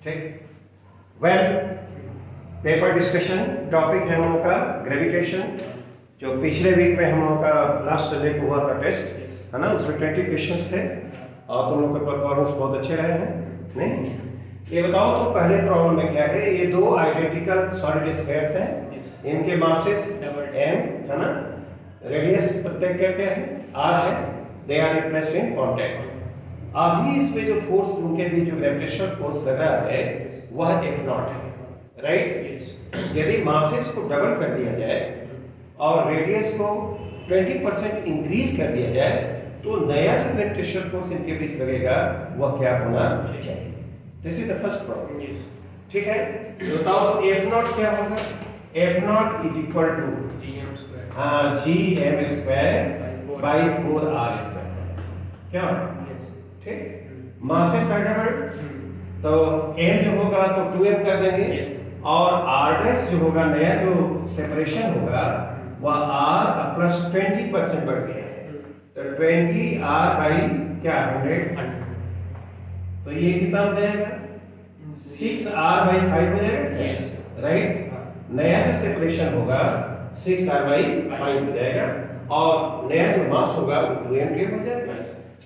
ठीक। Well, paper discussion topic है हम लोग का ग्रेविटेशन, जो पिछले वीक में हम लोग का लास्ट संडे को हुआ था टेस्ट, है ना। उसमें 20 क्वेश्चन थे और तुम लोग के परफॉर्मेंस बहुत अच्छे रहे हैं। नहीं, ये बताओ तो पहले प्रॉब्लम में क्या है। ये दो आइडेंटिकल सॉलिड स्फीयर्स हैं, इनके मासेस m है ना, रेडियस प्रत्येक क्या है r है, they are placed in contact. अभी इसमें जो फोर्स उनके बीच जो ग्रेविटेशनल फोर्स लग रहा है वह F0 है, राइट। यदि मासेस को डबल कर दिया जाए और रेडियस को 20% इंक्रीज कर दिया जाए तो नया जो ग्रेविटेशनल फोर्स इनके बीच लगेगा वह क्या होना चाहिए। This is the first problem, ठीक है। तो बताओ F0 क्या होगा। F0 is equal to gm square by 4r square, क्या ठीक। मासेस आर डबल तो m जो होगा तो 2m कर देंगे और r डैश जो होगा नया जो सेपरेशन होगा वह r प्लस 20% बढ़ गया है तो 20r बाई क्या 100, तो ये कितना हो जाएगा 6r बाई 5 हो जाएगा, राइट। नया जो सेपरेशन होगा 6r बाई 5 हो जाएगा और नया जो मास होगा वो 2m हो जाएगा।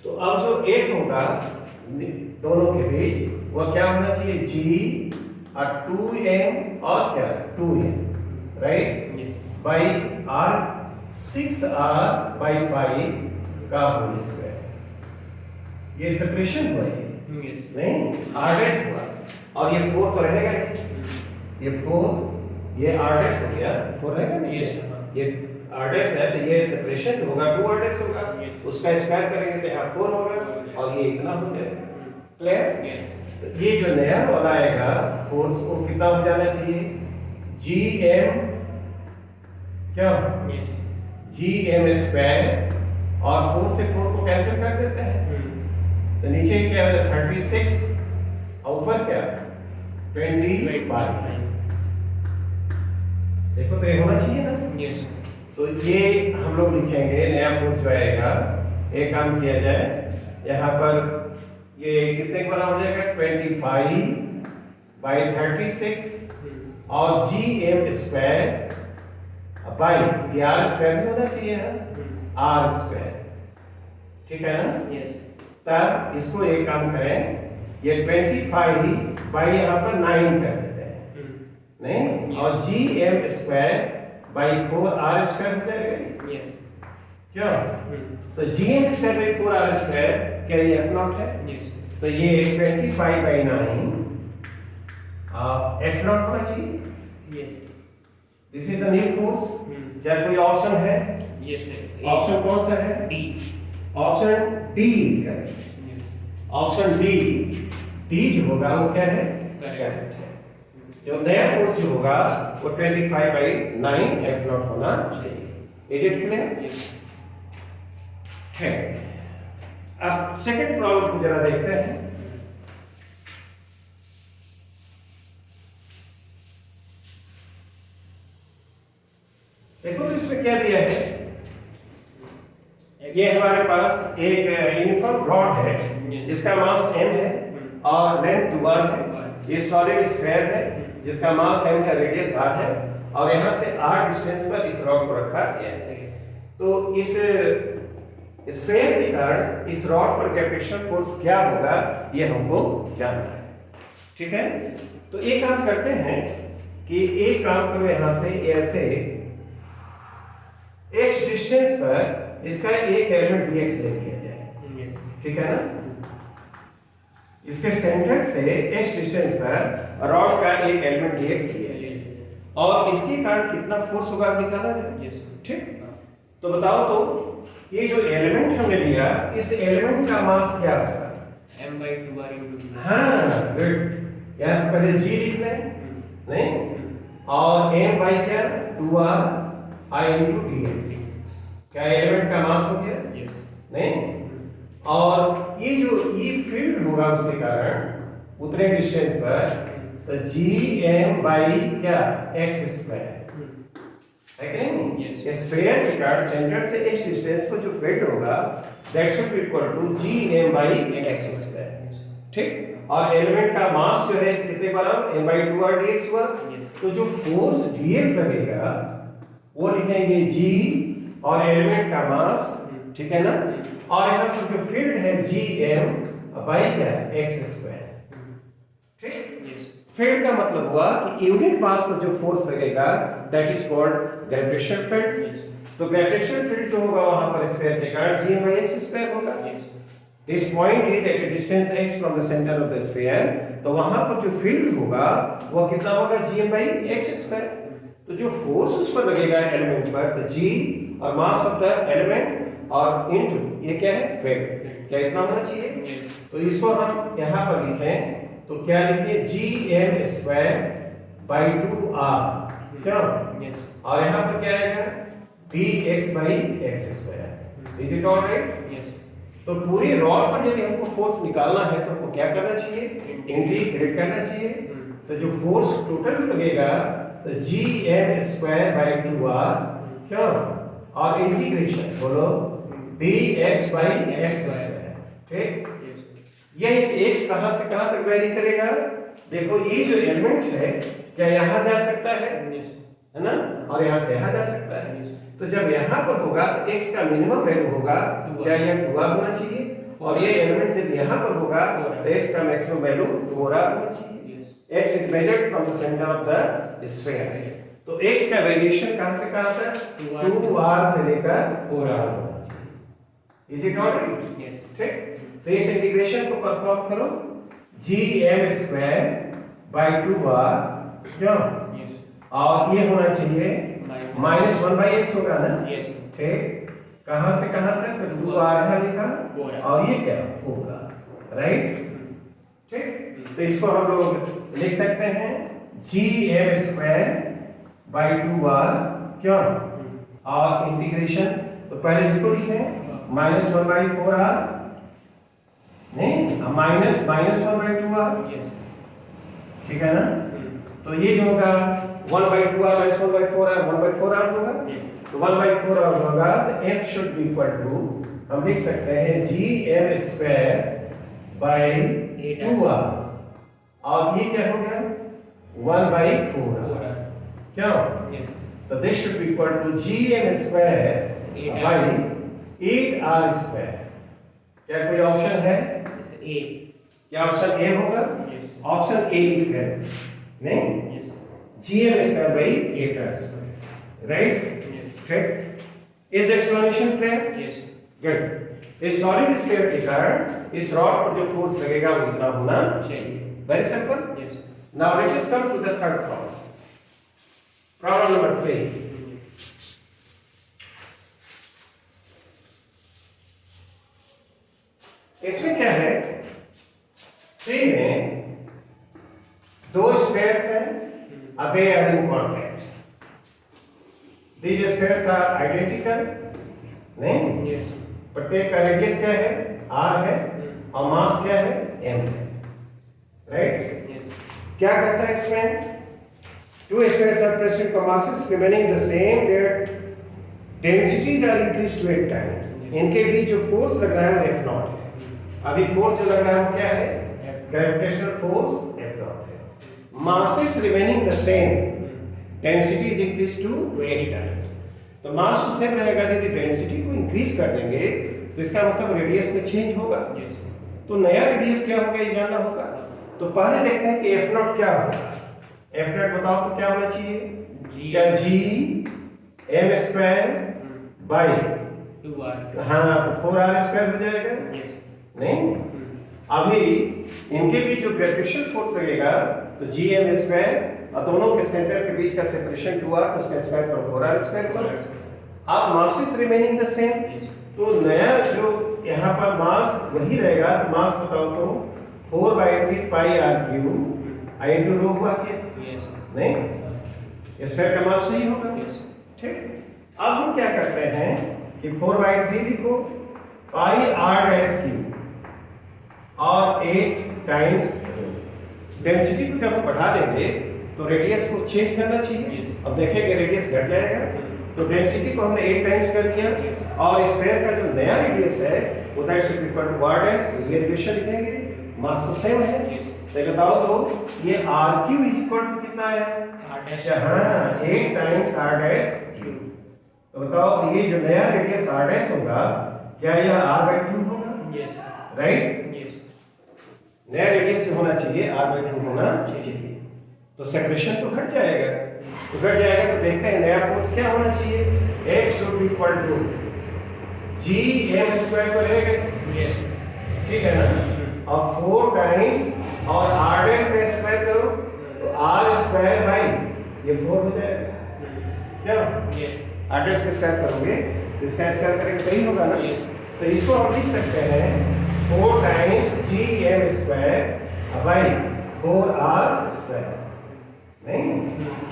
तो अब जो एक होगा दोनों के बीच वह क्या होना चाहिए g और 2m और क्या 2m, right, by r 6r by 5 का होल स्क्वायर। ये सेपरेशन हुआ है नहीं, r डैश हुआ और ये 4 तो रहेगा ही, ये 4 ये r डैश हो गया, 4 रहेगा नहीं, ये r डैश है तो ये सेपरेशन होगा 2r डैश होगा, उसका स्क्वायर करेंगे तो यहाँ 4 होगा और ये इतना हो जाएगा। क्लियर। तो ये जो नया वाला आएगा फोर्स को कितना हो जाना चाहिए gm क्या gm स्क्वायर और 4 से 4 को कैंसिल कर देते हैं तो नीचे क्या है 36 और ऊपर क्या 25। देखो तो ये होना चाहिए ना। तो ये हम लोग लिखेंगे नया फोर्स जो आएगा। एक काम किया जाए यहाँ पर ये कितने का हो जाएगा 25 बाई 36 और gm square by r square भी होना चाहिए r स्क्वायर, ठीक है ना। तब इसको एक काम करें ये 25 बाई यहाँ पर 9 कर देते हैं नहीं, और gm square by 4r square हो जाएगा क्या। तो gm square by 4r square क्या ये F0 है। तो ये 25 बाई 9 F0 होना चाहिए। This is the new force. क्या कोई ऑप्शन है? ऑप्शन कौन सा है? D. Option D is correct. Option D जो होगा वो क्या है करेक्ट है। जो नया फोर्स जो होगा वो 25 बाई 9 F0 होना चाहिए। Is it clear? है। अब सेकंड प्रॉब्लम को जरा देखते हैं। देखो तो इसमें क्या दिया है। ये हमारे पास एक यूनिफॉर्म रॉड है जिसका मास m है और लेंथ 2r है। ये सॉलिड स्फीयर है जिसका मास m है, रेडियस r है और यहाँ से r डिस्टेंस पर इस रॉड को रखा गया है। तो इस स्फीयर के कारण इस रॉड पर ग्रेविटेशनल फोर्स क्या होगा ये हमको जानना है, ठीक है। तो एक काम करते हैं कि एक काम करो यहाँ से ऐसे x डिस्टेंस पर इसका एक एलिमेंट dx ले लिया जाए, ठीक है ना। इसके सेंटर से x डिस्टेंस पर रॉड का एक एलिमेंट dx लिया जाए और इसके कारण कितना फोर्स होगा निकाला जाए, ठीक। तो बताओ तो ये जो एलिमेंट हमने लिया इस एलिमेंट का मास क्या होगा m/2r। हाँ गुड। यहाँ तो पहले g लिख लें नहीं और m बाई क्या 2r I into dx। क्या एलिमेंट का मास हो गया नहीं। और ये जो ई फील्ड होगा उसके कारण उतने डिस्टेंस पर तो gm बाई क्या x स्क्वायर है कि नहीं। स्फीयर के कारण सेंटर से x डिस्टेंस को जो फील्ड होगा that should be equal to gm by x square, ठीक। और एलिमेंट का मास जो है कितने बना m/2r dx हुआ। तो जो फोर्स df लगेगा वो लिखेंगे g और एलिमेंट का मास, ठीक है ना, और यहाँ पर जो फील्ड है gm बाई क्या है x²। ठीक, फील्ड का मतलब हुआ कि यूनिट मास पर जो फोर्स लगेगा that is called gravitational field. तो ग्रेविटेशनल फील्ड जो होगा वहां पर स्फीयर के कारण gm/x² होगा। This point is at a distance x from the centre of the sphere. तो वहां पर जो फील्ड होगा वो कितना होगा gm/x²। तो जो फोर्स उस पर लगेगा एलिमेंट पर, तो g और मास ऑफ द एलिमेंट और इनटू ये क्या है फील्ड, क्या इतना होना चाहिए। तो इसको हम यहां पर लिखें तो क्या लिखिए gm²/2r, क्या, और यहां पर क्या आएगा dx/x²। Is it all right. तो पूरी रॉड पर यदि हमको फोर्स निकालना है तो हमको क्या करना चाहिए, इंटीग्रेट करना चाहिए। तो जो फोर्स टोटल लगेगा तो gm²/2r, क्या, और इंटीग्रेशन बोलो dx/x²। ठीक, ये x कहां से कहां तक वैरी करेगा। देखो ये जो एलिमेंट है क्या यहाँ जा सकता है ना, और यहाँ से यहाँ जा सकता है। तो जब यहाँ पर होगा तो x का मिनिमम वैल्यू होगा क्या, यह 2r होना चाहिए, और ये एलिमेंट जब यहाँ पर होगा तो x का मैक्सिमम वैल्यू 4r होना चाहिए। x is measured from the centre of the sphere. तो x का वेरिएशन कहां से कहां तक 2r से लेकर 4r होना चाहिए। Is it all right. ठीक, तो इस इंटीग्रेशन को परफॉर्म करो gm²/2r, क्यों, और ये होना चाहिए -1/x होगा ना। ठीक, कहां से कहां तक, तो 2r यहाँ लिखा और ये क्या होगा, राइट। ठीक, तो इसको हम लोग लिख सकते हैं gm²/2r, क्यों, और इंटीग्रेशन, तो पहले इसको लिखें -1/4r, नहीं -1/2r, ठीक है ना। तो ये जो होगा 1/2r - 1/4r 1/4r होगा। तो 1/4r होगा तो f should be equal to, हम लिख सकते हैं gm²/2r, और ये क्या हो गया 1/4r, क्या, तो this should be equal to gm²/8r²। क्या कोई ऑप्शन है ए, क्या ऑप्शन ए होगा, ऑप्शन ए इज करेक्ट, नहीं, gm²/8r², राइट। ठीक, इज एक्सप्लेनेशन क्लियर। गुड। इस सॉलिड स्फीयर के कारण इस रॉड पर जो फोर्स लगेगा वो इतना होना चाहिए। Very simple. Now let us come to the third problem, problem number 3। इसमें क्या है, ट्री में दो स्फीयर्स हैं, they are in contact. These spheres are identical, नहीं? प्रत्येक का रेडियस क्या है, r है, और मास क्या है, m है, राइट। क्या कहता है इसमें, two spheres are present with masses remaining the same, their densities are increased to 8 times. इनके बीच जो फोर्स लग रहा है वो F0 है। अभी फोर्स जो लग रहा है वो क्या है, ग्रेविटेशनल फोर्स F0 है। masses remaining the same, density is increased to 8 times. तो मास तो सेम रहेगा, यदि डेंसिटी को इंक्रीज कर देंगे तो इसका मतलब रेडियस में चेंज होगा। तो नया रेडियस क्या होगा ये जानना होगा। तो पहले देखते हैं कि F0 क्या होगा। F0 बताओ तो क्या होना चाहिए, क्या gm²/2r, हाँ तो 4r² हो जाएगा, नहीं। अभी इनके बीच जो ग्रेविटेशनल फोर्स लगेगा तो gm², और दोनों के सेंटर के बीच का सेपरेशन 2r, तो उसका स्क्वायर पर 4r² होगा। अब मासेस रिमेनिंग द सेम, तो नया जो यहाँ पर मास वही रहेगा। तो मास बताओ तो 4/3πr³ into रो हुआ क्या, नहीं, स्क्वायर का मास सही होगा। ठीक, अब हम क्या करते हैं कि 4/3 लिखो, πr³ और 8 टाइम्स डेंसिटी को जब हम बढ़ा देंगे तो रेडियस को चेंज करना चाहिए। अब देखेंगे रेडियस घट जाएगा, तो डेंसिटी को हमने 8 टाइम्स कर दिया, और स्फीयर का जो नया रेडियस है वो that should be equal to r'। ये रिलेशन लिखेंगे मास तो सेम है। तो बताओ तो ये आर क्यू इक्वल टू कितना है? हाँ 8 टाइम्स आर डैश क्यू। तो बताओ ये जो नया रेडियस आर डैश होगा क्या यह आर बाई 2 होगा? Yes right. यस नया रेडियस होना चाहिए आर बाई 2 होना चाहिए। तो सेपरेशन तो घट जाएगा। तो घट जाएगा तो देखते हैं नया फोर्स क्या होना चाहिए? F should be equal to G M square तो रहेगा। यस ठीक है ना। और 4 टाइम्स और आर डैश का स्क्वायर करो तो आर स्क्वायर बाई ये 4 हो जाएगा क्या? यस आर डैश का स्क्वायर करोगे तो इसका स्क्वायर करेंगे सही होगा ना? यस तो इसको हम लिख सकते हैं 4 times G M square by 4 R square. नहीं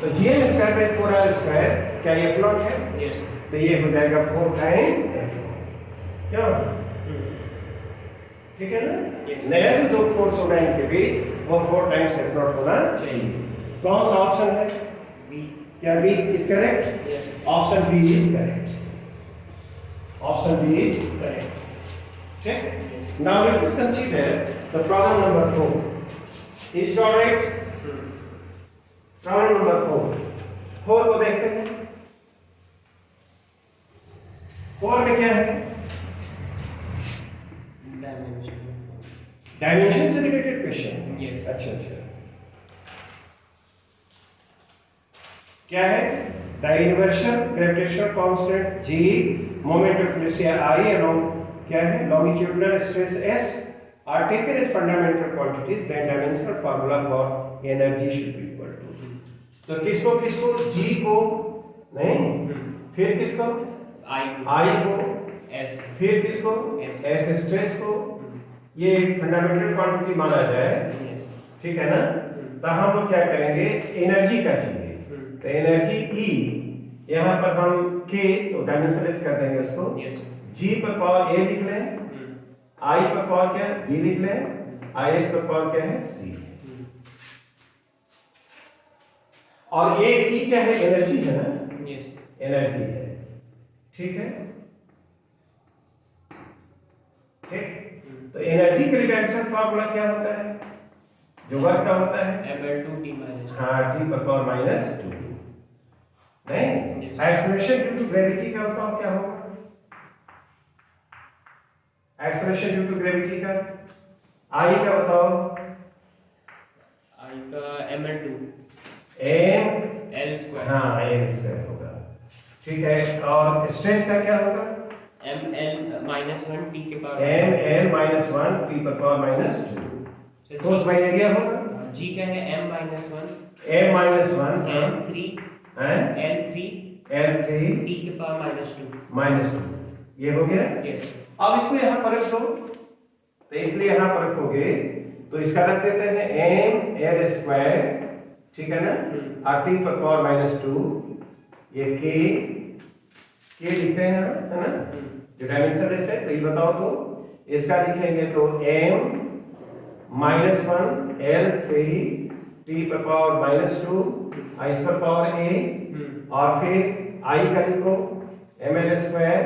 तो G M square by 4 R square क्या ये एफ नॉट है? यस तो ये हो जाएगा 4 टाइम्स एफ नॉट। क्या ठीक है ना? Yes. नया जो दो फोर्स होगा इनके बीच वो 4 टाइम्स एफ नॉट होना चाहिए। कौन सा ऑप्शन है? बी। क्या B is correct? Yes option B is correct. Option B is correct. ठीक। Now let us consider the problem number 4। Is it alright? Problem number 4 को देखते हैं। 4 में क्या है? डायमेंशन से रिलेटेड क्वेश्चन। Yes. अच्छा अच्छा क्या है? The universal gravitational constant g, moment of inertia I along क्या है? longitudinal stress S are taken as fundamental quantities, then dimensional formula for energy should be equal to। तो किसको किसको? g को नहीं, फिर किसको? I को, एस फिर किसको? S. S स्ट्रेस को। ये फंडामेंटल क्वांटिटी माना जाए। यस ठीक है ना? तो हम लोग क्या करेंगे? एनर्जी का चाहिए। तो एनर्जी E यहाँ पर हम K तो डायमेंशनलेस कर देंगे उसको। यस G पर पावर A लिख लें, I पर पावर क्या है? B लिख लें, IS पर पावर क्या है? C। और A E क्या है? एनर्जी है ना? यस एनर्जी है। ठीक है। ठीक। तो एनर्जी के लिए डायमेंशनल फार्मूला क्या होता है? जो वर्क का होता है ml2t minus हाँ t पर पावर माइनस 2। नहीं Yes. Acceleration due to gravity का बताओ क्या होगा? एक्सेलरेशन ड्यू टू ग्रेविटी का I का बताओ। I का ml2 m l square हाँ m स्क्वायर होगा। ठीक है। और स्ट्रेस का क्या होगा? ml minus 1 t के power m l minus 1 t पर power minus 2। Force by area होगा g का है m minus 1 m minus 1 l3 है l3 l3 t के पावर minus 2। माइनस 2। ये हो गया। यस अब इसको यहाँ पर रख दो। तो इसलिए यहाँ पर रखोगे तो इसका रख देते हैं m l स्क्वायर। ठीक है ना? और t पर पावर माइनस 2 ये k लिखते हैं है ना? जो डायमेंशनलेस है। तो ये बताओ तो इसका लिखेंगे तो m माइनस 1 l3 t पर पावर माइनस 2 इस पर पावर a और फिर I का लिखो ml स्क्वायर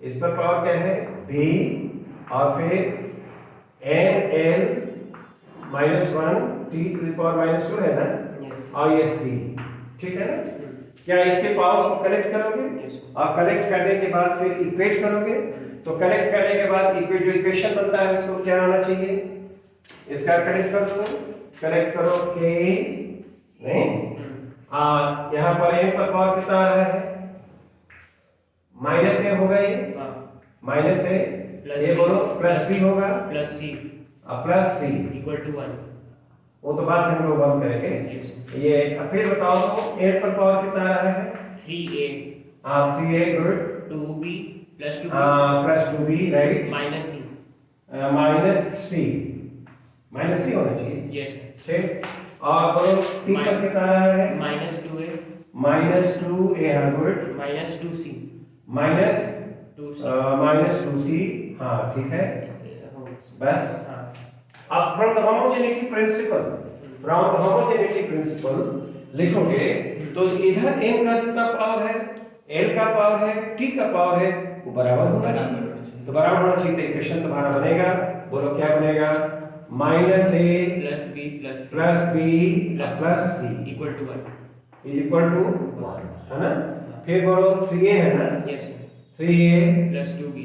इस पर पावर क्या है? b और फिर ml minus 1 t to the power minus 2 है ना? और ये c। ठीक है ना? क्या इसके पावर्स को कलेक्ट करोगे? और कलेक्ट करने के बाद फिर इक्वेट करोगे। तो कलेक्ट करने के बाद जो इक्वेशन बनता है उसको क्या आना चाहिए? इसका कलेक्ट करो तो कलेक्ट करो k नहीं यहाँ पर m पर पावर कितना आ रहा है? माइनस a होगा ये माइनस a ये बोलो प्लस b होगा plus c plus c equal to 1। वो तो बाद में हम लोग बंद करेंगे। ये अब फिर बताओ तो a पर पावर कितना आ रहा है? 3a 3a good 2b plus 2b plus 2b right minus c minus c होना चाहिए। यस ठीक। और बोलो t पर कितना आ रहा है? माइनस 2a माइनस 2a हाँ good minus 2c minus 2c minus 2c हाँ ठीक है बस। अब फ्रॉम द होमोजेनिटी प्रिंसिपल लिखोगे तो इधर m का जितना पावर है l का पावर है t का पावर है वो बराबर होना चाहिए। तो बराबर होना चाहिए तो इक्वेशन तुम्हारा बनेगा। बोलो क्या बनेगा? Minus A plus b plus c plus B plus plus C equal to 1. Is equal to 1 है ना। फिर बोलो 3a है ना, Yes, sir. 3a Plus 2b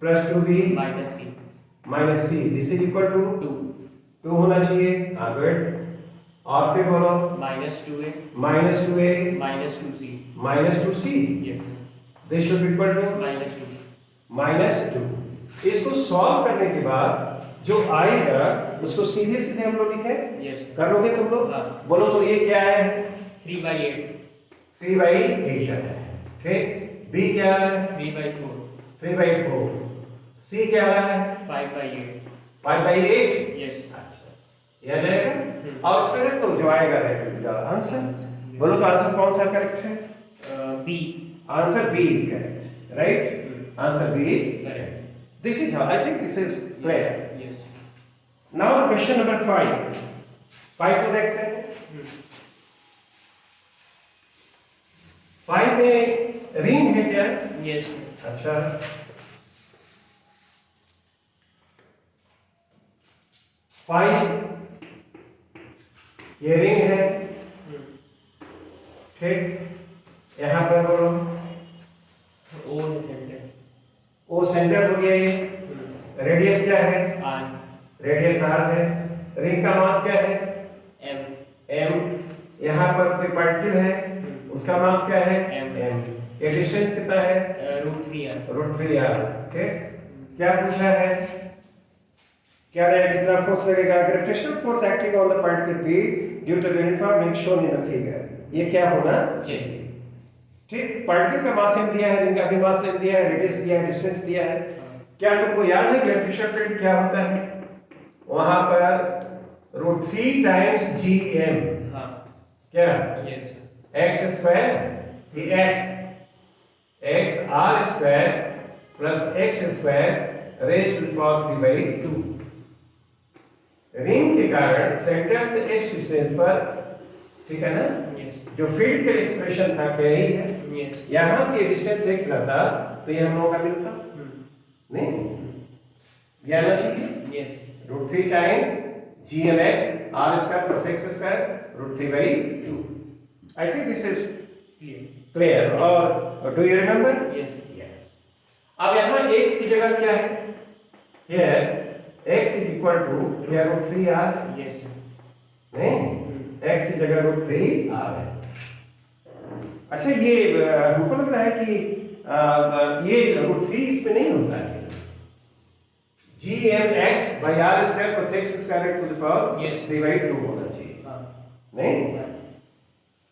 plus 2b minus c minus C, this is equal to 2 2 होना चाहिए। हाँ good. और फिर बोलो minus 2a minus 2a minus 2c. Minus 2c, Yes, sir. This should equal to Minus 2. Minus 2। इसको solve करने के बाद जो आएगा उसको सीधे सीधे हम लोग लिखें। Yes, sir. कर लोगे तुम लोग? हाँ। बोलो तो ये क्या है? 3 by 8. 3/8 है, ठीक। b क्या है? 3 by 4. 3/4। c क्या है? 5 by 8. 5/8। Yes. ये आ जाएगा और इसमें तो जो आएगा रहेगा आंसर। बोलो तो आंसर कौन सा करेक्ट है? B. Answer B is correct, right. Answer B is Correct. This is how I think this is clear. Yes. Now question number 5 को देखते हैं। 5 में रिंग है क्या? Yes, sir. अच्छा, 5 ये रिंग है, ठीक। यहाँ पर बोलो O है center. ओ सेंटर हो गया। ये रेडियस क्या है? R. रेडियस आर है। रिंग का मास क्या है? M. एम। यहाँ पर कोई पार्टिकल है, उसका मास क्या है? M. एम। ये डिस्टेंस कितना है? Root 3R. √3r, ठीक। क्या पूछा है? क्या रहेगा? कितना फोर्स लगेगा? Gravitational force acting on the particle p due to the uniform link shown in the figure. ये क्या होना चाहिए? ठीक। पार्टिकल का मास m दिया है, रिंग का भी मास m दिया है, रेडियस दिया है, डिस्टेंस दिया है। क्या तुमको याद है ग्रेविटेशनल फील्ड क्या होता है? वहां पर √3 टाइम्स gm। हाँ. क्या? Yes, sir. x स्क्वायर ये x r square plus x square raise to the power 3/2। Ring के कारण सेंटर से x डिस्टेंस पर, ठीक है ना, Yes. जो फील्ड का एक्सप्रेशन था क्या यही है? Yes. यहां से ये डिस्टेंस x रहता तो ये हम लोगों का मिलता नहीं, ये आना चाहिए। Yes. √3 times gmx r square plus x square √3/2। I think this is Clear. Clear. और do you remember? Yes. Yes. अब यहाँ x की जगह क्या है? Here x is equal to या √3r Yes, sir. नहीं, x की जगह √3r है। अच्छा, ये हमको लग रहा है कि ये √3 इसमें नहीं होता है। gmx by r square plus x square to the power Yes. 3/2 होना चाहिए, हाँ. नहीं?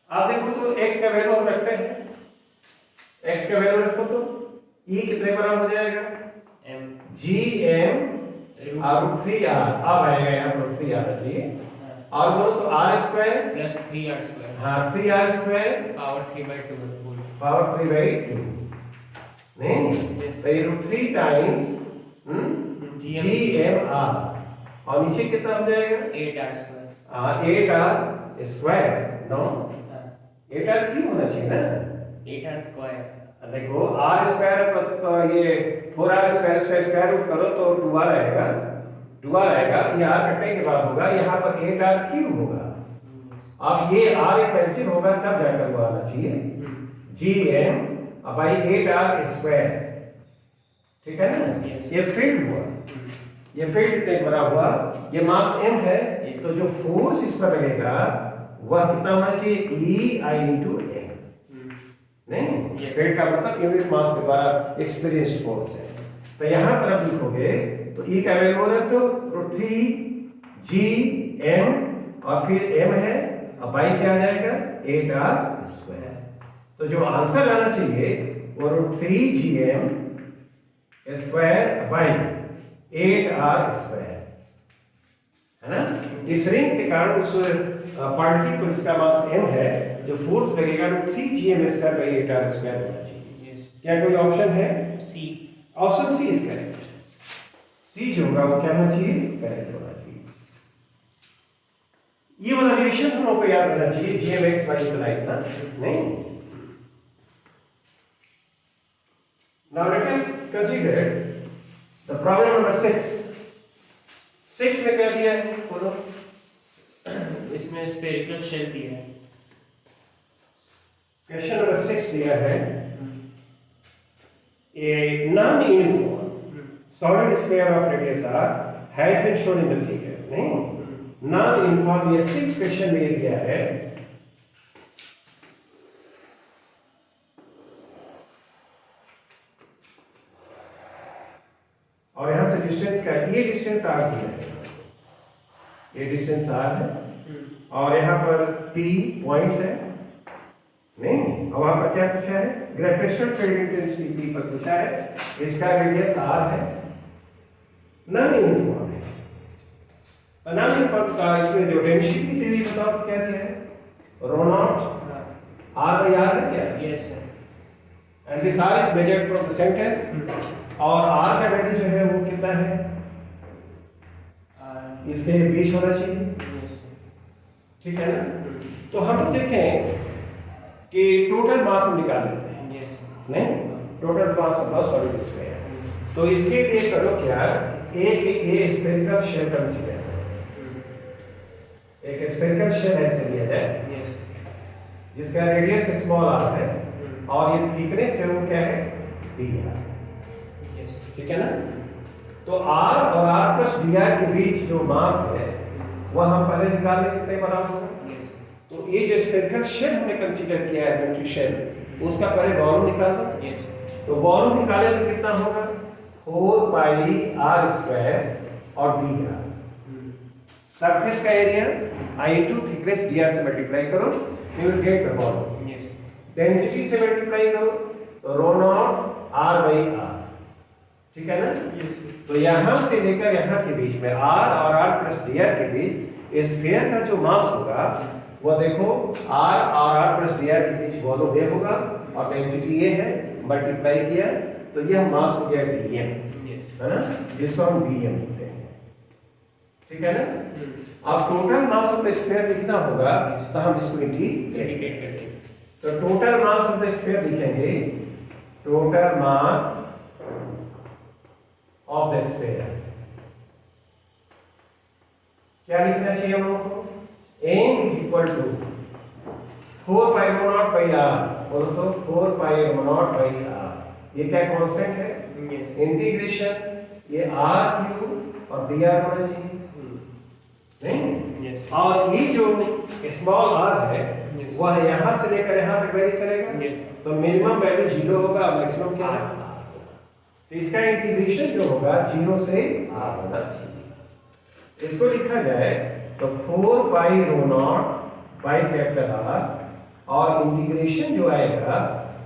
आप देखो तो x का वैल्यू हम रखते हैं, x का वैल्यू रखो तो e कितने बराबर हो जाएगा? M. gm √3r। अब आएगा यहाँ पर 3 आना चाहिए। और बोलो तो r square Plus 3R square. हाँ 3r square Power 3/2 whole. Power 3/2 नहीं, तो ये √3 टाइम्स gmr और नीचे कितना हो जाएगा? 8R square. 8r square. No, हाँ. 8r क्यों होना चाहिए ना? 8R square. देखो r स्क्वायर प्लस ये 4r स्क्वायर स्क्वायर रूट करो तो 2r आएगा, 2r आएगा। ये r कटने के बाद होगा यहाँ पर 8r क्यूब होगा। अब ये r एक कैंसिल होगा तब जाकर वो आना चाहिए gm बाई 8r स्क्वायर, ठीक है ना? Yes. ये फील्ड हुआ, ये फील्ड कितने बड़ा हुआ? ये मास m है, Yes. तो जो फोर्स इस पर लगेगा वह कितना होना चाहिए? ei into m नहीं, Yes. फील्ड का मतलब यूनिट मास के द्वारा एक्सपीरियंस्ड फोर्स है। तो यहाँ पर अब लिखोगे तो E का वैल्यू है तो √3 gm और फिर m है और बाई क्या आ जाएगा? 8r square. तो जो आंसर आना चाहिए वो √3 gm square by 8r square है ना। इस रिंग के कारण उस पार्टिकल को जिसका मास m है जो फोर्स लगेगा √3 gm square by 8r square होना चाहिए। Yes. क्या कोई ऑप्शन है? C. Option C is correct. C जो होगा वो क्या होना चाहिए? करेक्ट होना चाहिए। ये वाला रिलेशन हम लोग को याद रखना चाहिए, gmx बाई इतना इतना नहीं। Now let us consider the problem number 6. 6 में क्या दिया है बोलो? इसमें स्फेरिकल शेल दिया है। क्वेश्चन नंबर 6 दिया है a non-uniform solid sphere of radius r has been shown in the figure. नहीं, non-uniform ये 6 क्वेश्चन में दिया है। और यहां से डिस्टेंस का ये डिस्टेंस r दिया है, ये डिस्टेंस r है और यहाँ पर p पॉइंट है नहीं, और वहां पर क्या पूछा है? ग्रेविटेशनल फील्ड इंटेंसिटी p पर पूछा है, इसका रेडियस r है, नॉन यूनिफॉर्म है। नॉन यूनिफॉर्म का इसमें जो डेंसिटी थी बताओ तो क्या दिया है? रो नॉट r by r है क्या? Yes sir. And this r is measured from the centre और r का वैल्यू जो है वो कितना है? इसके बीच होना चाहिए, ठीक है ना? तो हम देखें कि टोटल मास हम निकाल लेते हैं, नहीं, total mass of solid sphere. तो इसके लिए करो क्या, एक स्फेरिकल शेल कंसीडर, एक स्फेरिकल शेल ऐसे लिया जाए जिसका रेडियस स्मॉल r है और ये थिकनेस जो है क्या है? dr, ठीक है ना? तो r और r प्लस dr के बीच जो मास है वह हम पहले निकाल ले, कितने बराबर होगा? तो ये जो स्फेरिकल शेल हमने कंसीडर किया है एलिमेंट्री शेल, उसका पहले वॉल्यूम निकाल दो। तो वॉल्यूम निकाले तो कितना होगा? 4 पाई r स्क्वायर और dr। सरफेस का एरिया i2 थिकनेस dr से मल्टीप्लाई करो, you will get the volume. Density से मल्टीप्लाई करो तो रो नॉट r by r, ठीक है ना? तो यहां से लेकर यहां के बीच में r और r प्लस dr के बीच स्फीयर का जो मास होगा वो देखो r और r प्लस dr के बीच वॉल्यूम ये होगा और डेंसिटी ये है, मल्टीप्लाई किया तो यह मास हो गया dm, है ना, जिसको हम dm लिखते हैं, ठीक है ना? अब total mass of the sphere लिखना होगा तो हम इसको इंटीग्रेट करेंगे। तो total mass of the sphere लिखेंगे, total mass of the sphere क्या लिखना चाहिए हम लोगों को? m is equal to 4 pi rho naught by r, बोलो तो 4 pi rho naught by r, ये क्या कांस्टेंट है? इंटीग्रेशन ये r क्यूब और dr होना चाहिए, नहीं? और ये जो स्मॉल r है वह यहां से लेकर यहां तक वेरी करेगा, तो मिनिमम वैल्यू 0 होगा, मैक्सिमम क्या है? तो इसका इंटीग्रेशन जो होगा 0 से r होना चाहिए। इसको लिखा जाए तो 4 पाई रो नॉट बाई कैपिटल R और इंटीग्रेशन जो आएगा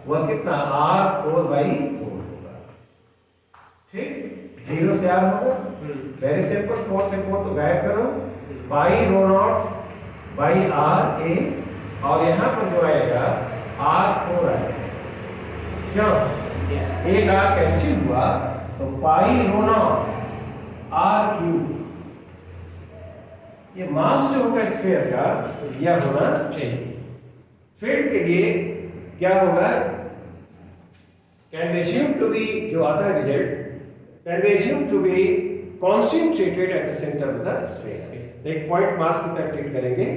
वह कितना? r4 बाई 4 होगा, ठीक? 0 से r होगा, वेरी सिंपल, 4 से 4 तो गायब करो, पाई रो नॉट बाई r a और यहाँ पर जो आएगा r4 आएगा, क्यों? एक r कैंसिल हुआ तो पाई रो नॉट r क्यूब, ये मास जो होगा स्फीयर का यह होना चाहिए। फील्ड के लिए क्या होगा? Can be assume to be, जो आता है result, can be assume to be concentrated at the centre of the sphere. एक पॉइंट मास की तरह ट्रीट करेंगे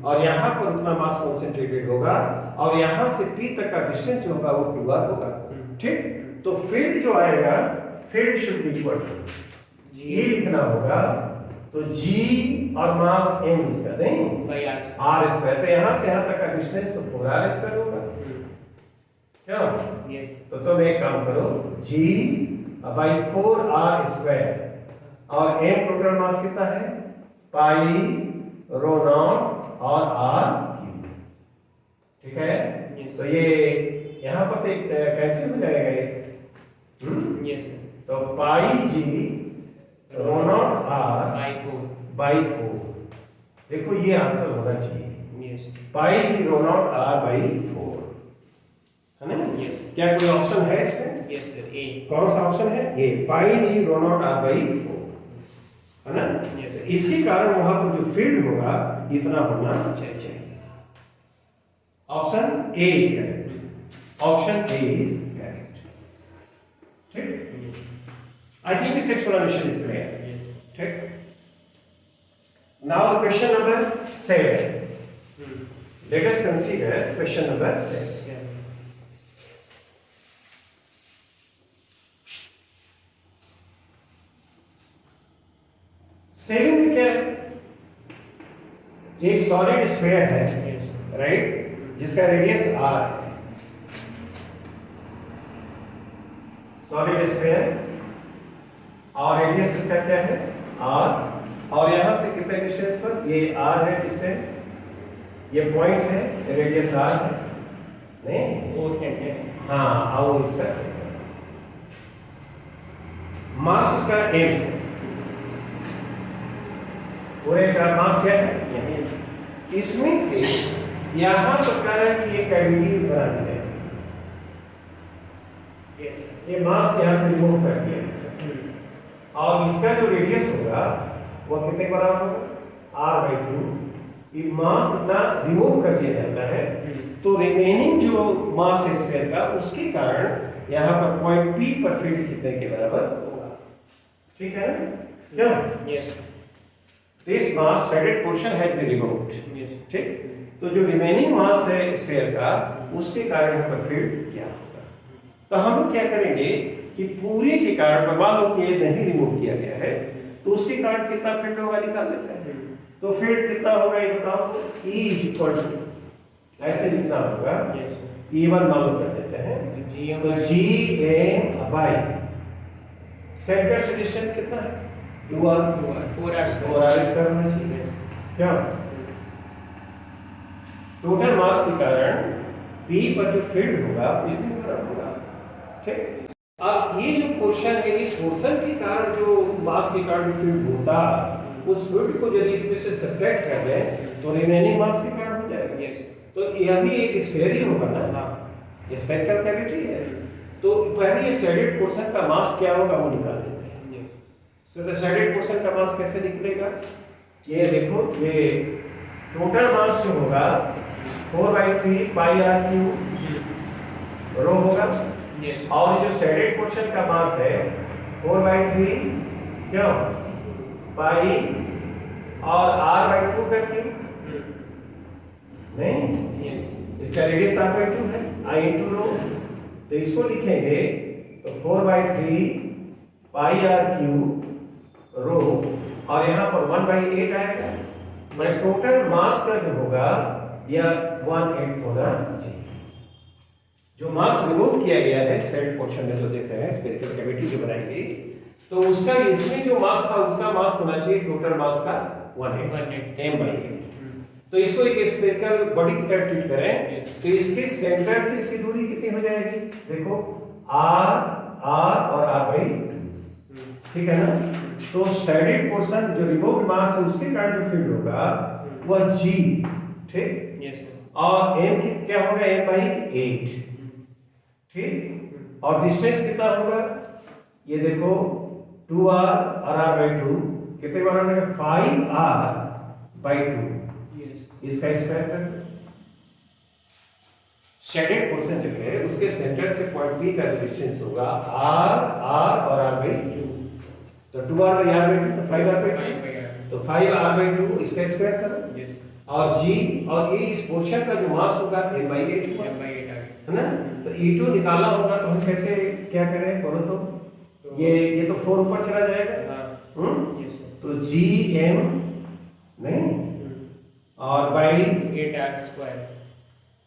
और यहाँ पर उतना मास कॉन्सेंट्रेटेड होगा और यहाँ से p तक का डिस्टेंस जो होगा वो qr होगा, ठीक? तो फील्ड जो आएगा, field should be equal to ये लिखना होगा, तो g और मास m इसका, नहीं, r स्क्वायर, तो यहाँ से यहाँ तक का डिस्टेंस तो 4r स्क्वायर होगा, क्यों? तो तुम एक काम करो, g by 4r स्क्वायर और m टोटल मास कितना है? पाई रो नॉट और r क्यूब, ठीक है? तो ये यहाँ पर तो कैंसिल हो जाएगा एक, तो pi g rho naught r by 4, देखो ये आंसर होना चाहिए, pi G rho naught r by 4, है ना? क्या कोई ऑप्शन है इसमें? Yes sir, A. कौन सा ऑप्शन है? A, pi G rho naught r by 4, है ना? तो इसके कारण वहां पर जो फील्ड होगा इतना होना चाहिए। Option A is correct, option A is correct, ठीक? I think this explanation is clear, ठीक? Now question number 7. Let us consider question number 7. Seven में क्या है? एक सॉलिड स्फीयर है, राइट, जिसका रेडियस r है। सॉलिड स्फीयर और रेडियस इसका क्या है? r। और यहां से कितने डिस्टेंस पर? ये r है डिस्टेंस, ये पॉइंट है, रेडियस r है, नहीं वो सेंटर, हाँ, और इसका सेंटर। मास इसका m है, पूरे का मास क्या है? इसमें से यहां तो कह रहा है कि ये कैविटी बना दी है, ये मास यहां से रिमूव कर दिया, और इसका जो रेडियस होगा वो कितने बराबर होगा? r/2। ये मास इतना रिमूव कर दिया जाता है, तो रिमेनिंग जो मास स्फीयर का, उसके कारण यहाँ पर पॉइंट P पर फील्ड कितने के बराबर होगा? ठीक है ना? क्या? Yes. This mass shaded portion has been removed. ठीक? तो जो रिमेनिंग मास है स्फीयर का, उसके कारण यहाँ पर फील्ड क्या होगा? तो हम क्या करेंगे कि पूरे के कारण, मान लो कि ये नहीं रिमूव किया गया है, तो उसके कारण कितना फील्ड होगा निकाल लेते हैं। तो फील्ड कितना होगा ये बताओ? E इक्वल ऐसे लिखना होगा, E1 मालूम कर देते हैं, तो Gm बाई सेंटर से डिस्टेंस कितना है? 2r, 4r स्क्वायर होना चाहिए। क्या टोटल मास के कारण P पर जो फील्ड होगा इतनी बराबर होगा। ठीक, अब ये जो पोर्शन है, इस पोर्शन के कारण जो मास के कारण फील्ड होता, उस फील्ड को यदि इसमें से सब्ट्रैक्ट कर दें तो रिमेनिंग मास के कारण हो जाएगा। तो यही एक स्फीयर ही होगा ना, स्फेरिकल कैविटी है, तो पहले ये शेडेड पोर्शन का मास क्या होगा वो निकाल लेते हैं। तो शेडेड पोर्शन का मास कैसे निकलेगा? ये देखो, ये टोटल मास जो होगा 4/3 पाई r क्यूब रो होगा, और जो शेडेड पोर्शन का मास है 4/3 क्यों पाई और r/2 का क्यूब, नहीं, इसका रेडियस r/2 है, I इंटू रो, तो इसको लिखेंगे तो 4/3 पाई r क्यूब रो, और यहाँ पर 1/8 आएगा। मैं टोटल मास का जो होगा यह 1/8 होना चाहिए। जो मास रिमूव किया गया है शेडेड पोर्शन में, जो देख रहे हैं स्फेरिकल कैविटी जो बनाई गई, तो उसका इसमें जो मास था उसका मास होना चाहिए टोटल मास का 1/8 m/8। तो इसको एक स्फेरिकल बॉडी की तरह ट्रीट करें, तो इसके सेंटर से इसकी दूरी कितनी हो जाएगी? देखो r और r/2, ठीक है ना? तो शेडेड पोर्शन जो रिमूव्ड मास है उसके कारण जो फील्ड होगा वह G, ठीक, और m की क्या होगा? m/8, ठीक, और डिस्टेंस कितना होगा? ये देखो 2r और r/2 कितने बराबर है? 5r/2। इसका स्क्वायर कर दो। शेडेड पोर्शन जो है उसके सेंटर से पॉइंट P का डिस्टेंस होगा r और r/2, तो 2r/r/2 तो 5r/2, तो 5r/2 इसका स्क्वायर करो, और G और ये इस पोर्शन का जो मास होगा m/8 होगा, है ना? तो E2 निकालना होगा, तो हम कैसे क्या करें बोलो तो? ये तो 4 ऊपर चला जाएगा, तो Gm नहीं, और बाई 8r स्क्वायर,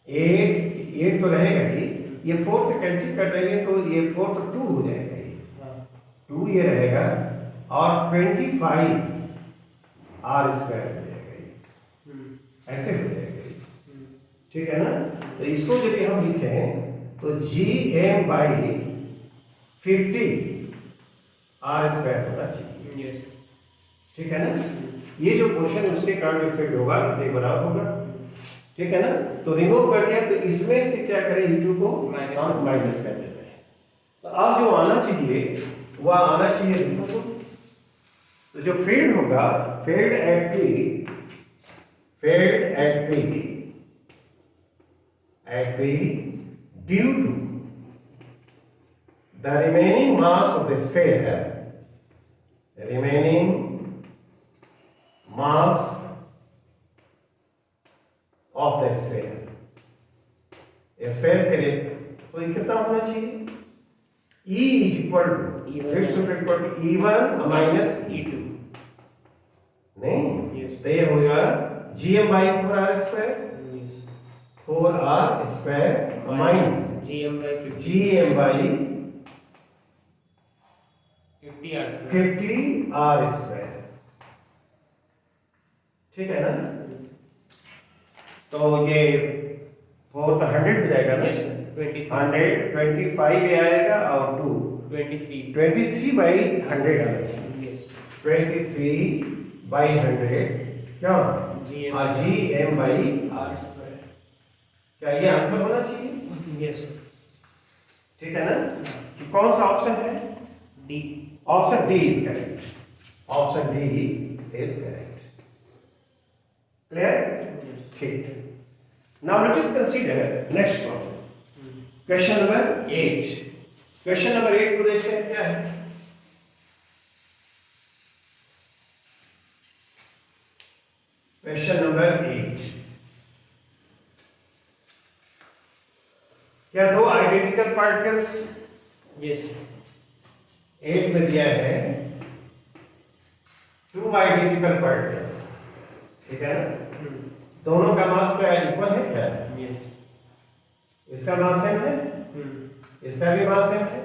8 तो रहेगा ही, ये 4 से कैंसिल कर देंगे तो ये 4 तो 2 हो जाएगा, ये 2 ये रहेगा, और 25 r स्क्वायर हो जाएगा, ये ऐसे हो जाएगा, ठीक है ना? तो इसको यदि हम लिखें तो Gm बाई 50 r स्क्वायर होना चाहिए, ठीक है ना? ये जो पोर्शन है उसके कारण जो फील्ड होगा इतने बराबर होगा, ठीक है ना? तो रिमूव कर दिया, तो इसमें से क्या करें? E2 को माइनस कर देते हैं, तो अब जो आना चाहिए वह आना चाहिए, देखो तो जो फील्ड होगा field at P due to the remaining mass of the sphere, remaining mass of the sphere, sphere के लिए तो ये कितना होना चाहिए? E is equal to E1 minus E2 नहीं, Yes. तो ये होगा GM by 4R square, yes 4R square minus GM by 50 GM by 50 R square 50R square, ठीक है ना? तो ये 4 तो 100 हो जाएगा ना? yes sir 23 100 25 ये आएगा और 2 23 23 by 100 आना चाहिए, yes 23 by 100 क्या? GM GM by R square क्या ये आंसर होना चाहिए? yes sir ठीक है ना? कि कौन सा ऑप्शन है? D option D is correct, option D is correct, clear? yes ठीक। Now let us consider next problem, question number 8। Question number 8 को देखते हैं क्या है। क्वेश्चन नंबर 8, क्या दो आइडेंटिकल पार्टिकल्स yes 8 में दिया है, टू आइडेंटिकल पार्टिकल्स, ठीक है ना? दोनों का मास क्या इक्वल है क्या? yes इसका मास सेम है, इसका भी मास सेम है,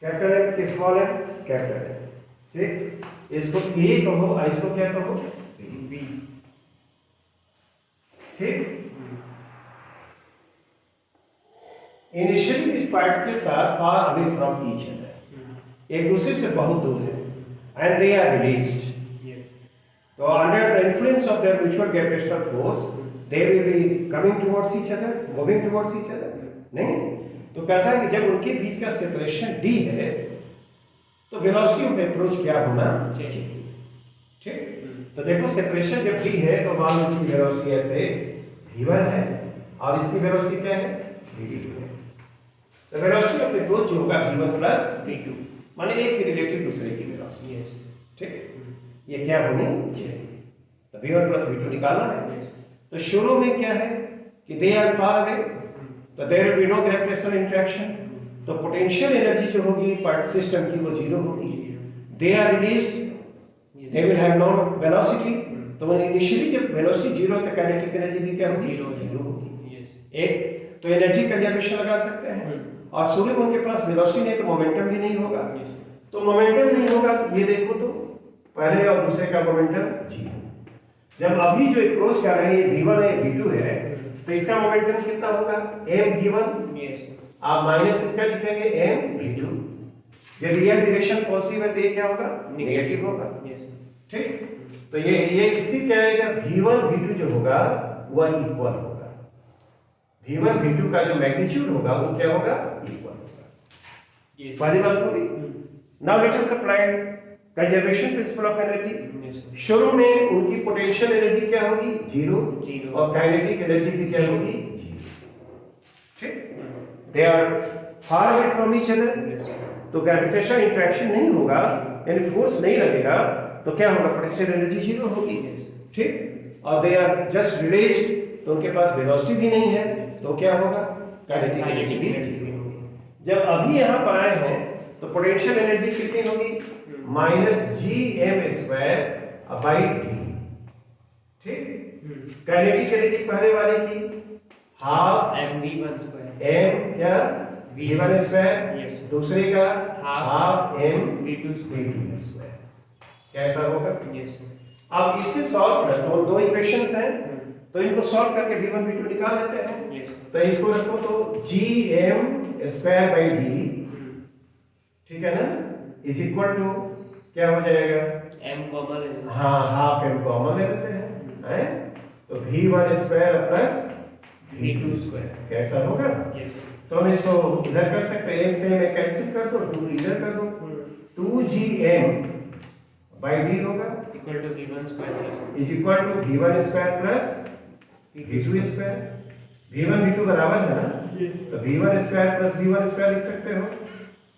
कैपिटल है कि स्मॉल है? कैपिटल है, ठीक। इसको ए कहो और इसको क्या कहो? B ठीक। Initially these particles are far away from each other, एक दूसरे से बहुत दूर है, and they are released. yes So under the influence of their mutual gravitational force, they will be coming towards each other, moving towards each other. नहीं, तो कहता है कि जब उनके बीच का सेपरेशन d है, तो वेलोसिटी ऑफ अप्रोच क्या होना चाहिए? ठीक। तो देखो सेपरेशन जब d है तो मान लो इसकी वेलोसिटी ऐसे v1 है और इसकी वेलोसिटी क्या है? v2 है। तो वेलोसिटी ऑफ अप्रोच जो होगा v1 प्लस v2, माने एक के रिलेटिव दूसरे की वेलोसिटी, yes ठीक। ये क्या होनी चाहिए? तो v1 प्लस v2 निकालना है। yes तो शुरू में क्या है कि दे आर फार अवे, तो there will be no gravitational interaction, तो पोटेंशियल एनर्जी जो होगी पार्ट सिस्टम की वो जीरो होगी। They are released, they will have no velocity, तो वो इनिशियली जब वेलोसिटी जीरो है तो काइनेटिक एनर्जी भी क्या होगी? जीरो होगी। yes एक तो एनर्जी कंजर्वेशन लगा सकते हैं, और शुरू में उनके पास वेलोसिटी नहीं तो मोमेंटम भी नहीं होगा। तो मोमेंटम नहीं होगा, ये देखो तो पहले और दूसरे का मोमेंटम जीरो। जब अभी जो अप्रोच कर रहे हैं v1 है v2 है, तो इसका मोमेंटम कितना होगा? m v1, yes आप माइनस इसका लिखेंगे m v2। जब रियल डायरेक्शन पॉजिटिव है तो ये क्या होगा? नेगेटिव होगा, yes ठीक। तो ये किसी क्या आएगा? v1 v2 जो होगा वह इक्वल होगा, v1 v2 का जो मैग्नीट्यूड होगा वो क्या होगा? इक्वल होगा। yes पहली बात होगी। Now let us apply conservation principle of energy. yes शुरू में उनकी पोटेंशियल एनर्जी क्या होगी? जीरो, जीरो और काइनेटिक एनर्जी भी क्या होगी? जीरो, ठीक। They are far away from each other, तो ग्रेविटेशनल इंटरेक्शन नहीं होगा, यानी फोर्स नहीं लगेगा, तो क्या होगा? पोटेंशियल एनर्जी जीरो होगी, ठीक। और दे आर जस्ट रिलीज्ड, तो उनके पास वेलोसिटी भी नहीं है, तो क्या होगा? काइनेटिक एनर्जी भी जीरो होगी। जब अभी यहाँ पर आए हैं तो पोटेंशियल एनर्जी कितनी होगी? Minus gm square by d, ठीक। काइनेटिक एनर्जी पहले वाले की हाफ mv1 square m क्या? v1 स्क्वायर, yes दूसरे का half m v2 square v2 square, कैसा होगा? yes अब इससे सॉल्व कर, तो दो इक्वेशंस हैं, तो इनको सॉल्व करके v1 v2 निकाल लेते हैं। yes तो इसको रखो तो gm स्क्वायर बाई d, ठीक है ना, इज इक्वल टू क्या हो जाएगा? m कॉमन है हाँ, हाफ m कॉमन ले लेते हैं, तो v1 square plus v2 square कैसा होगा? yes तो हम इसको इधर कर सकते हैं, m से m कैंसिल कर दो, 2 इधर कर दो, 2gm बाई d होगा equal to v1 square plus is equal to v1 square plus v2 square. v1 v2 बराबर है ना, तो v1 square plus v1 square लिख सकते हो,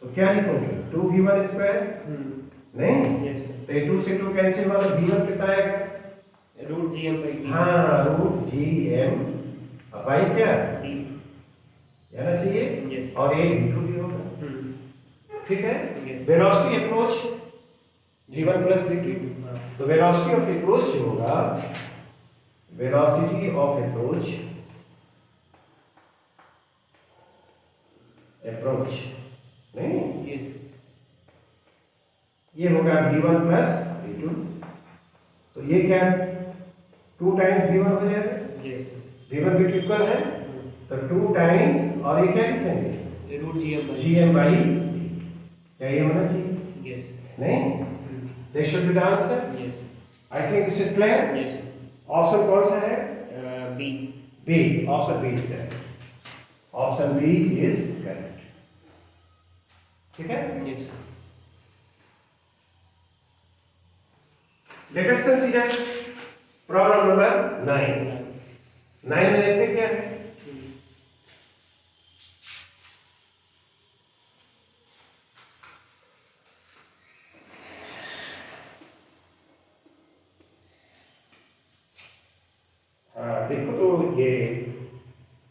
तो क्या लिखोगे? 2v1 स्क्वायर नहीं? Yes sir. तो 2 से 2 कैंसिल हुआ तो V1 कितना आएगा? Root GM by D. हाँ, रूट GM बाई क्या डी जाना चाहिए। Yes. और ये V2 भी होगा, ठीक है। Yes. Velocity approach V1 plus V2, तो वेलोसिटी ऑफ अप्रोच जो होगा, वेलोसिटी ऑफ अप्रोच नहीं, यस ये होगा V1 प्लस V2, तो ये क्या 2 टाइम्स V1 हो जाएगा। यस V1 V2 इक्वल है, तो 2 टाइम्स, और ये क्या लिखेंगे root GM by GM by, क्या ये होना चाहिए? यस नहीं, this should be the answer. Yes I think this is clear. Yes option कौन सा है? B B, option B is correct, option B is correct, ठीक है। Yes let us consider problem number 9 में देखते क्या है। देखो तो ये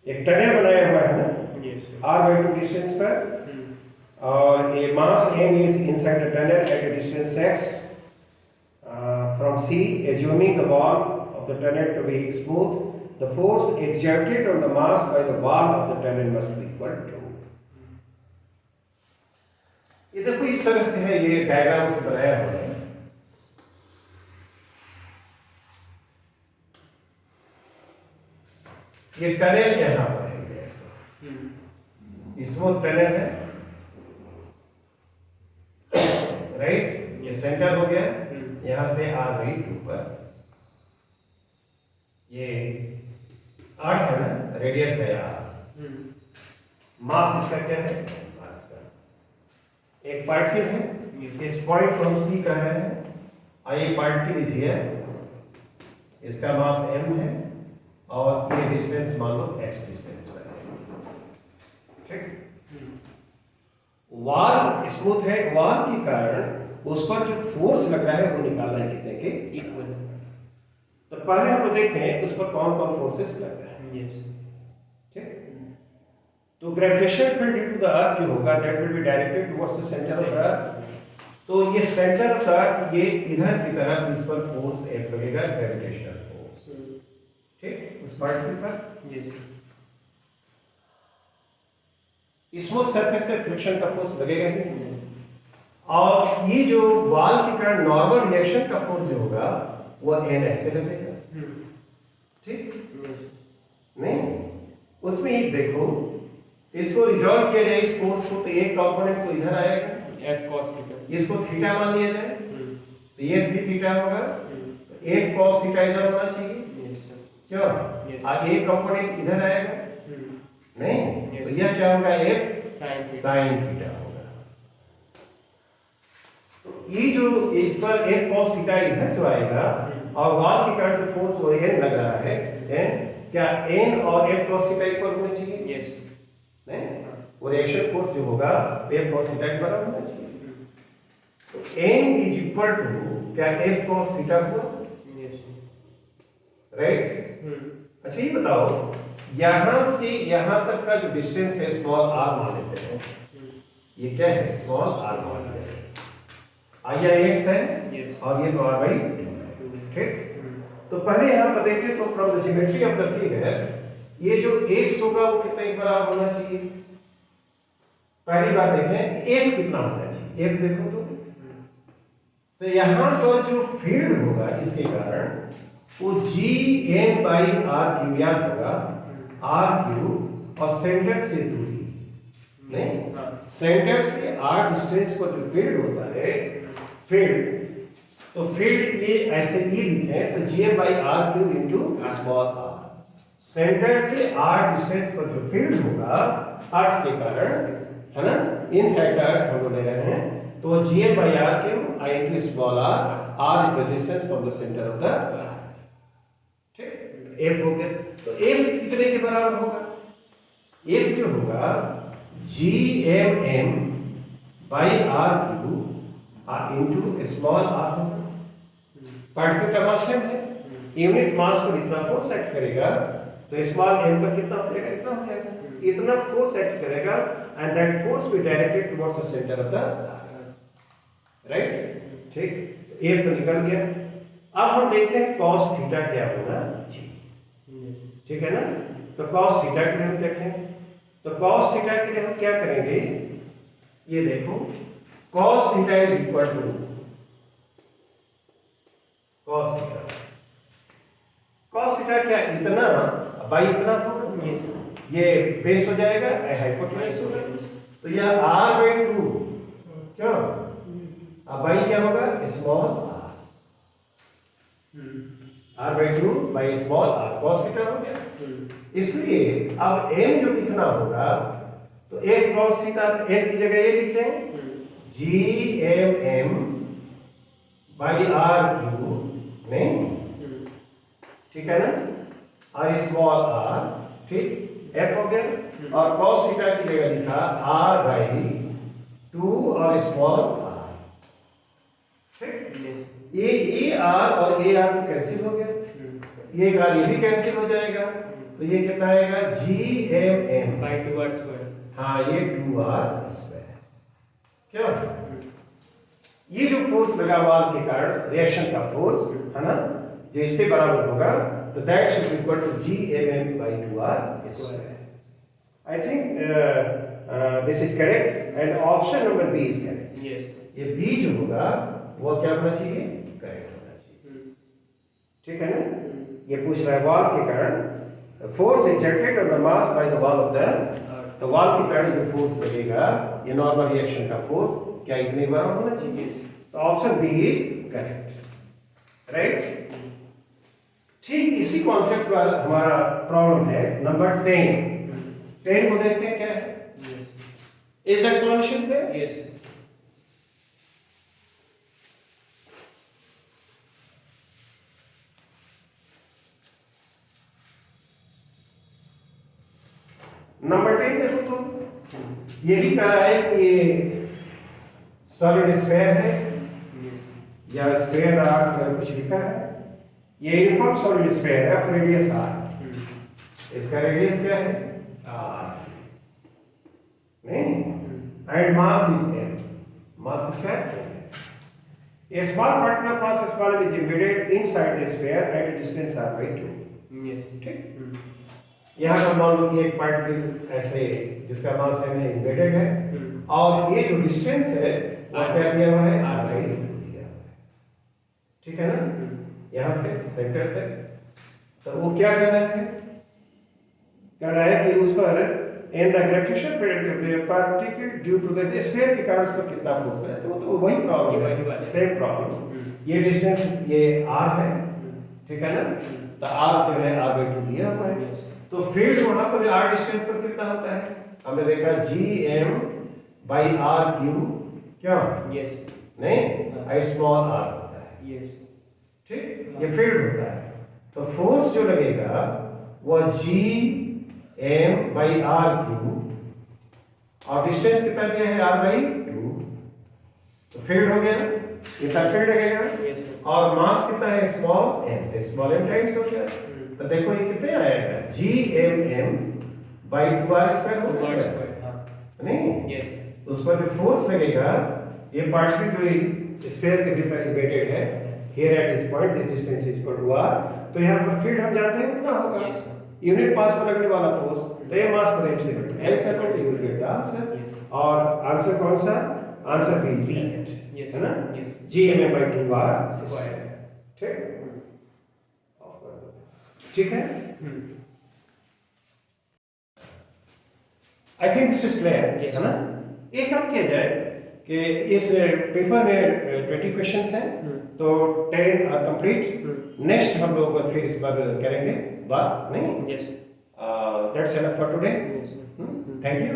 एक टनल बनाया हुआ है ना, यस r/2 डिस्टेंस पर, और ये मास m is inside the tunnel at a distance x from C, assuming the wall of the tunnel to be smooth, the force exerted on the mass by the wall of the tunnel must be equal to। ये देखो इस तरह से है, ये diagram से बनाया हुआ है। ये टनल यहाँ पर है, ऐसा स्मूथ टनल है, राइट। ये सेंटर हो गया, यहां से आ रही ऊपर, ये अर्थ है ना, रेडियस है r, मास इसका क्या है अर्थ का। एक पार्टिकल है, इस पॉइंट को हम C कह रहे हैं, और ये पार्टिकल इज हियर, इसका मास m है, और ये डिस्टेंस मान लो x डिस्टेंस पर है, ठीक। वाल स्मूथ है, वाल के कारण उस पर जो फोर्स लग रहा है वो निकालना है कितने के इक्वल। तो पहले हम लोग देखें उस पर कौन कौन फोर्सेस लग रहे हैं, यस ठीक। तो gravitation field due to the earth जो होगा, that will be directed towards the centre of the earth. तो ये सेंटर ऑफ द अर्थ, ये इधर की तरफ इस पर फोर्स F लगेगा, ग्रेविटेशनल फोर्स, ठीक, उस पार्टिकल पर। यस स्मूथ सरफेस से फ्रिक्शन का फोर्स लगेगा ही नहीं, और ये जो वाल के कारण नॉर्मल रिएक्शन का फोर्स जो होगा वो n ऐसे लगेगा, ठीक। नहीं, उसमें ये देखो, इसको रिजॉल्व किया जाए इस फोर्स को, तो एक कंपोनेंट तो इधर आएगा, F cos थीटा, इसको थीटा मान लिया जाए, तो ये भी थीटा होगा, तो F cos थीटा इधर होना चाहिए, यस सर क्यों? और एक कंपोनेंट इधर आएगा, नहीं, तो यह क्या होगा F sin theta, sine theta होगा। तो ये जो इस पर F cos थीटा इधर जो आएगा, और वाल के कारण जो फोर्स वो n लग रहा है, n क्या n और F cos थीटा इक्वल होने चाहिए, यस नहीं, वो रिएक्शन फोर्स जो होगा F cos थीटा के बराबर होना चाहिए। तो n इज इक्वल टू क्या F cos थीटा हुआ, यस राइट। अच्छा ये बताओ, यहां से यहां तक का जो डिस्टेंस है स्मॉल r मान लेते हैं, ये क्या है स्मॉल r मान लेते हैं, आइए x है यस और ये तो r/2, ठीक। तो पहले यहां पर देखें तो from the geometry of the figure, ये जो x होगा वो कितने के बराबर होना चाहिए। पहली बात देखें f कितना होना चाहिए, f देखो तो यहां पर जो फील्ड होगा इसके कारण वो Gm/r³ याद होगा, r³ और सेंटर से दूरी, नहीं, सेंटर से r डिस्टेंस पर जो फील्ड होता है, फील्ड, तो फील्ड ये ऐसे ही लिखें तो Gm/r³ into small r, centre से r डिस्टेंस पर जो फील्ड होगा अर्थ के कारण, है ना, इनसाइड द अर्थ हम लोग ले रहे हैं, तो Gm/r³ into small r, r is the distance from the centre of the अर्थ, ठीक। f हो गया, तो f कितने के बराबर होगा, f जो होगा Gmm/r³ इनटू स्मॉल आर होगा। पार्टिकल का मास सेम है, यूनिट मास पर इतना फोर्स सेट करेगा तो स्मॉल m पर कितना हो जाएगा, इतना हो जाएगा। इतना फोर्स सेट करेगा and that force B directed towards the centre of the right. ठीक, तो F तो निकल गया। अब हम देखते हैं cos थीटा क्या होगा जी, ठीक है ना। तो cos थीटा के लिए हम देखें, तो cos थीटा के लिए हम क्या करेंगे, ये देखो cos theta is equal to cos theta. cos theta क्या, इतना बाई इतना होगा, ये बेस हो जाएगा, हाइपोटेन्यूज होगा, तो यह r/2 क्यों, अब बाई क्या होगा, small r/2 by small r, cos theta हो गया। इसलिए अब m जो लिखना होगा तो f cos थीटा, f की जगह ये लिख देंगे gmm बाई r/3, नहीं, ठीक है ना, r स्मॉल r, ठीक, f हो गया। और cos थीटा की जगह लिखा r/2 और स्मॉल r, ठीक। ये r और ar तो कैंसिल हो गया, ये r ये भी कैंसिल हो जाएगा, तो ये कितना आएगा gmm बाय 2r स्क्वायर। हाँ, ये 2r स्क्वायर। क्या ये जो फोर्स लगा वाल के कारण, रिएक्शन का फोर्स है ना, जो इसके बराबर होगा, तो that should equal to gmm by 2r square. I think this is correct and option number B is correct. Yes, ये बी जो होगा वो क्या होना चाहिए, करेक्ट होना चाहिए, ठीक है ना। ये पूछ रहा है वॉल के कारण force exerted on the mass by the wall of the wall के कारण जो फोर्स लगेगा, ये नॉर्मल रिएक्शन का फोर्स क्या इतने बराबर होना चाहिए, तो option B is correct, right. ठीक इसी कॉन्सेप्ट पर हमारा प्रॉब्लम है नंबर 10 को देखते हैं क्या है, इस एक्सप्लेनेशन पे। यस, नंबर 10 देखो, तो ये भी कह रहा है कि ये सॉलिड स्फीयर है या स्फीयर आर्क अगर कुछ लिखा है, ये यूनिफॉर्म सॉलिड स्फीयर है ऑफ रेडियस r, इसका रेडियस क्या है r, नहीं, एंड मास इज m, मास इसका है। A small particular mass small is embedded inside the sphere at a distance r/2। Yes, ठीक, यहाँ पर मान लो कि एक पार्टिकल ऐसे जिसका मास m है एम्बेडेड है, और ये जो डिस्टेंस है वो क्या दिया हुआ है, r/2 दिया हुआ है, ठीक है ना, यहाँ से सेंटर से। तो वो क्या कह रहा है, कह रहा है कि उस पर in the gravitation field particle due to the sphere के कारण उस पर कितना फोर्स है, तो वही प्रॉब्लम है, सेम प्रॉब्लम। ये डिस्टेंस ये r है, ठीक है ना, तो r जो है r/2 दिया हुआ है, तो फील्ड वहां पर r डिस्टेंस पर कितना होता है, हमने देखा gm by r/3, क्या, यस, नहीं, i स्मॉल r होता है, यस, ठीक, ये फील्ड होता है। तो फोर्स जो लगेगा वो gm by r/3 और डिस्टेंस कितना दिया है r/2, तो फील्ड हो गया, इतना फील्ड लगेगा, यस, और मास कितना है small m, small m times हो गया, तो देखो ये कितने आएगा gmm by 2r स्क्वायर हो 2r गया, स्क्वायर, हाँ, नहीं, यस, तो उस पर जो फोर्स लगेगा, ये पार्टिकल जो स्फीयर के भीतर एम्बेडेड है, here at this point this distance is equal to r, तो यहाँ पर फील्ड हम जानते हैं कितना होगा, यस, यूनिट मास पर लगने वाला फोर्स, तो ये मास पर m से l second, you will get the answer, और आंसर कौन सा, answer B is correct, yes, है ना, yes, gmm by 2r square, ठीक, ऑफ कर दो, ठीक है। I think this is clear, Yes. है ना। एक काम किया जाए कि इस पेपर में 20 क्वेश्चंस हैं, तो 10 आर कंप्लीट, नेक्स्ट हम लोग फिर इस पर करेंगे बात, नहीं, yes, that's enough for today, yes, thank you.